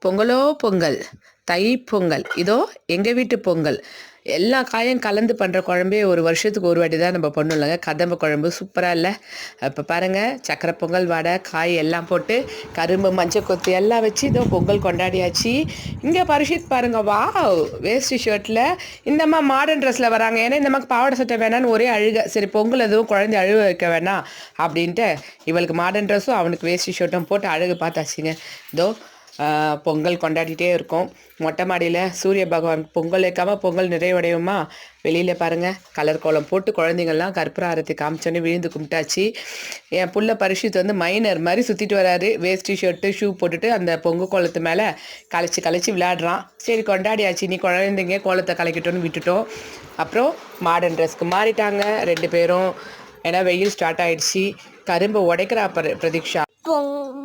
பொங்கலோ பொங்கல், தை பொங்கல். இதோ எங்கள் வீட்டு பொங்கல். எல்லா காயும் கலந்து பண்ணுற குழம்பே ஒரு வருஷத்துக்கு ஒரு வாட்டி தான் நம்ம பண்ணும்லங்க. கதம்ப குழம்பு சூப்பராக இல்லை? இப்போ பாருங்கள், சக்கரை பொங்கல், வடை, காய் எல்லாம் போட்டு கரும்பு, மஞ்சள் கொத்து எல்லாம் வச்சு இதோ பொங்கல் கொண்டாடியாச்சு. இங்கே பரிஷித் பாருங்கள், வா வேஸ்ட் ஷர்ட்டில் இந்தம்மா மாடர்ன் ட்ரெஸ்ஸில் வராங்க. ஏன்னா இந்த மாதிரி பாவாடை சட்டை வேணான்னு ஒரே அழுக. சரி பொங்கல் எதுவும் குழந்தை அழுக வைக்க வேணாம் அப்படின்ட்டு இவளுக்கு மாடர்ன் ட்ரெஸ்ஸும் அவனுக்கு வேஸ்ட் ஷர்ட்டும் போட்டு அழகு பார்த்தாச்சுங்க. இதோ பொங்கல் கொண்டாடிட்டே இருக்கோம். மொட்டை மாடியில் சூரிய பகவான் பொங்கல் வைக்காமல் பொங்கல் நிறைவடையுமா? வெளியில் பாருங்கள், கலர் கோலம் போட்டு குழந்தைங்கள்லாம் கற்பூர ஆரத்தி காமிச்சோன்னே விழுந்து கும்பிட்டாச்சு. என் புள்ள பரிஷித் வந்து மைனர் மாதிரி சுற்றிட்டு வராரு. வேஸ்டி ஷர்ட்டு ஷூ போட்டுட்டு அந்த பொங்கல் கோலத்து மேலே கலைச்சி விளையாடுறான். சரி கொண்டாடியாச்சு, நீ குழந்தைங்க கோலத்தை கலைக்கட்டும்னு விட்டுட்டோம். அப்புறம் மாடர்ன் ட்ரெஸ்க்கு மாறிட்டாங்க 2 பேரும். ஏன்னா வெயில் ஸ்டார்ட் ஆகிடுச்சி. கரும்பு உடைக்கிறா பிரதீக்ஷா. பொங்கல்